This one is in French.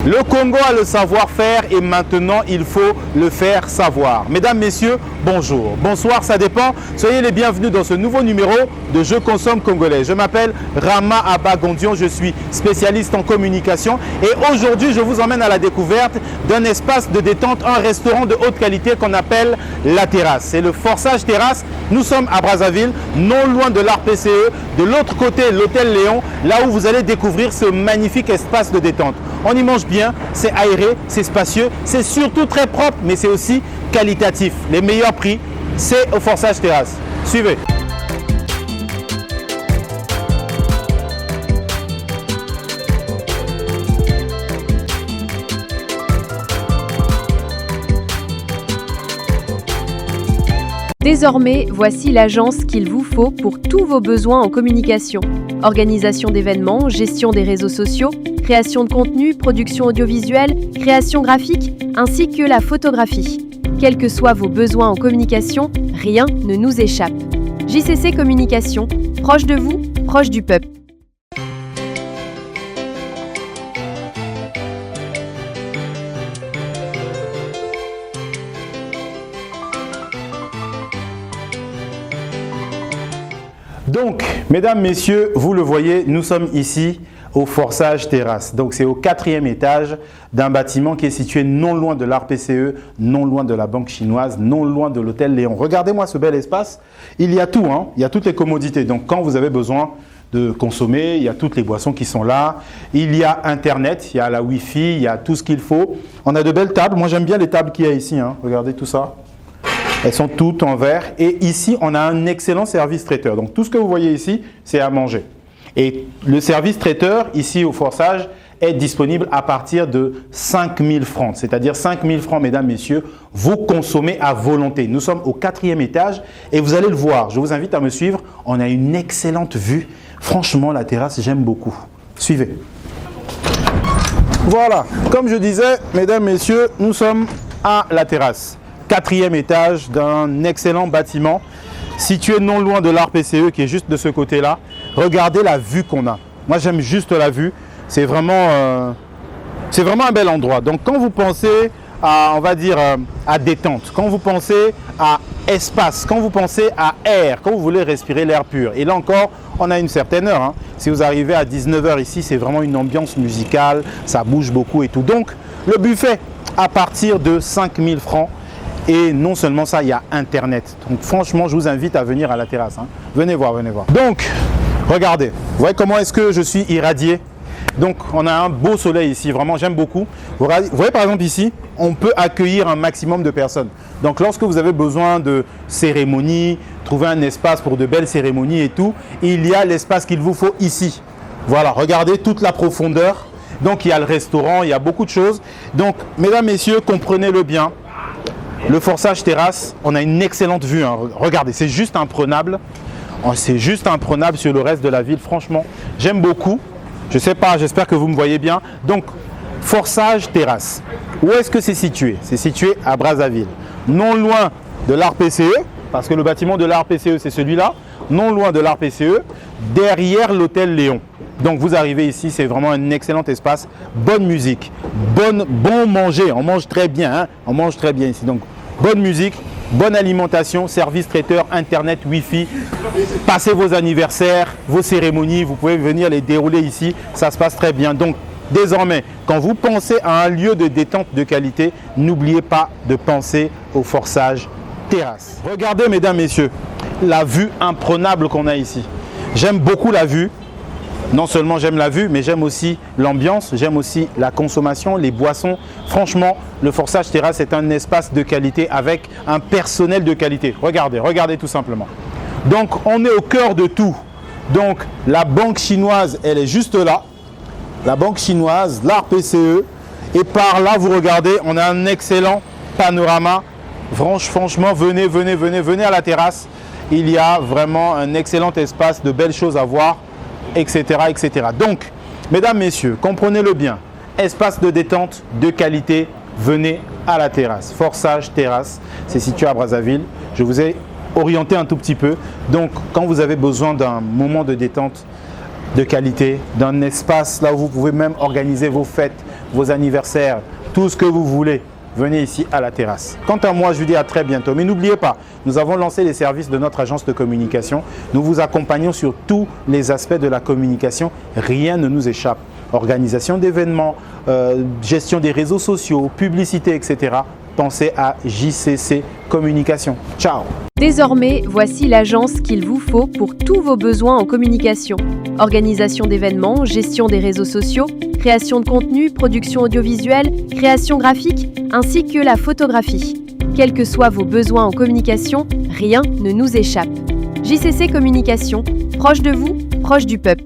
Le Congo a le savoir-faire et maintenant il faut le faire savoir. Mesdames, messieurs, bonjour. Bonsoir, ça dépend. Soyez les bienvenus dans ce nouveau numéro de Je consomme congolais. Je m'appelle Rama Abagondion, je suis spécialiste en communication et aujourd'hui je vous emmène à la découverte d'un espace de détente, un restaurant de haute qualité qu'on appelle La Terrasse. C'est le Forçage Terrasse. Nous sommes à Brazzaville, non loin de l'ARPCE. De l'autre côté, l'hôtel Léon, là où vous allez découvrir ce magnifique espace de détente. On y mange bien, c'est aéré, c'est spacieux, c'est surtout très propre, mais c'est aussi qualitatif. Les meilleurs prix, c'est au Forçage Terrasse. Suivez. Désormais, voici l'agence qu'il vous faut pour tous vos besoins en communication. Organisation d'événements, gestion des réseaux sociaux, création de contenu, production audiovisuelle, création graphique, ainsi que la photographie. Quels que soient vos besoins en communication, rien ne nous échappe. JCC Communication, proche de vous, proche du peuple. Donc, mesdames, messieurs, vous le voyez, nous sommes ici au Forçage Terrasse. Donc, c'est au 4e étage d'un bâtiment qui est situé non loin de l'ARPCE, non loin de la Banque chinoise, non loin de l'hôtel Léon. Regardez-moi ce bel espace. Il y a tout, hein. Il y a toutes les commodités. Donc, quand vous avez besoin de consommer, il y a toutes les boissons qui sont là. Il y a Internet, il y a la Wi-Fi, il y a tout ce qu'il faut. On a de belles tables. Moi, j'aime bien les tables qu'il y a ici, hein. Regardez tout ça. Elles sont toutes en verre et ici, on a un excellent service traiteur. Donc, tout ce que vous voyez ici, c'est à manger. Et le service traiteur, ici au Forçage, est disponible à partir de 5 000 francs. C'est-à-dire 5 000 francs, mesdames, messieurs, vous consommez à volonté. Nous sommes au 4e étage et vous allez le voir. Je vous invite à me suivre. On a une excellente vue. Franchement, la terrasse, j'aime beaucoup. Suivez. Voilà. Comme je disais, mesdames, messieurs, nous sommes à la terrasse. 4e étage d'un excellent bâtiment situé non loin de l'ARPCE qui est juste de ce côté-là. Regardez la vue qu'on a. Moi, j'aime juste la vue. C'est vraiment un bel endroit. Donc, quand vous pensez à, on va dire, à détente, quand vous pensez à espace, quand vous pensez à air, quand vous voulez respirer l'air pur, et là encore, on a une certaine heure, hein. Si vous arrivez à 19 h ici, c'est vraiment une ambiance musicale, ça bouge beaucoup et tout. Donc, le buffet, à partir de 5 000 francs, et non seulement ça, il y a Internet. Donc franchement, je vous invite à venir à la terrasse, hein. Venez voir, venez voir. Donc, regardez, vous voyez comment est-ce que je suis irradié. Donc, on a un beau soleil ici, vraiment, j'aime beaucoup. Vous voyez par exemple ici, on peut accueillir un maximum de personnes. Donc, lorsque vous avez besoin de cérémonies, trouver un espace pour de belles cérémonies et tout, il y a l'espace qu'il vous faut ici. Voilà, regardez toute la profondeur. Donc, il y a le restaurant, il y a beaucoup de choses. Donc, mesdames, messieurs, comprenez-le bien. Le Forçage Terrasse, on a une excellente vue, hein. Regardez, c'est juste imprenable. C'est juste imprenable sur le reste de la ville. Franchement, j'aime beaucoup. Je ne sais pas, j'espère que vous me voyez bien. Donc, Forçage Terrasse. Où est-ce que c'est situé? C'est situé à Brazzaville. Non loin de l'ARPCE, parce que le bâtiment de l'ARPCE, c'est celui-là. Non loin de l'ARPCE, derrière l'hôtel Léon. Donc vous arrivez ici, c'est vraiment un excellent espace, bonne musique, bon manger, on mange très bien, hein, on mange très bien ici. Donc bonne musique, bonne alimentation, service traiteur, Internet, Wi-Fi, passez vos anniversaires, vos cérémonies, vous pouvez venir les dérouler ici, ça se passe très bien. Donc désormais, quand vous pensez à un lieu de détente de qualité, n'oubliez pas de penser au Forçage Terrasse. Regardez mesdames, messieurs, la vue imprenable qu'on a ici. J'aime beaucoup la vue. Non seulement j'aime la vue, mais j'aime aussi l'ambiance, j'aime aussi la consommation, les boissons. Franchement, le Forçage Terrasse est un espace de qualité avec un personnel de qualité. Regardez, regardez tout simplement. Donc, on est au cœur de tout. Donc, la banque chinoise, elle est juste là. La banque chinoise, l'ARPCE. Et par là, vous regardez, on a un excellent panorama. Franchement, venez à la terrasse. Il y a vraiment un excellent espace, de belles choses à voir. Etc., etc. Donc, mesdames, messieurs, comprenez-le bien, espace de détente de qualité, venez à la terrasse. Forçage Terrasse, c'est situé à Brazzaville. Je vous ai orienté un tout petit peu. Donc, quand vous avez besoin d'un moment de détente de qualité, d'un espace là où vous pouvez même organiser vos fêtes, vos anniversaires, tout ce que vous voulez, venez ici à la terrasse. Quant à moi, je vous dis à très bientôt. Mais n'oubliez pas, nous avons lancé les services de notre agence de communication. Nous vous accompagnons sur tous les aspects de la communication. Rien ne nous échappe. Organisation d'événements, gestion des réseaux sociaux, publicité, etc. Pensez à JCC Communication. Ciao! Désormais, voici l'agence qu'il vous faut pour tous vos besoins en communication. Organisation d'événements, gestion des réseaux sociaux, création de contenu, production audiovisuelle, création graphique, ainsi que la photographie. Quels que soient vos besoins en communication, rien ne nous échappe. JCC Communication, proche de vous, proche du peuple.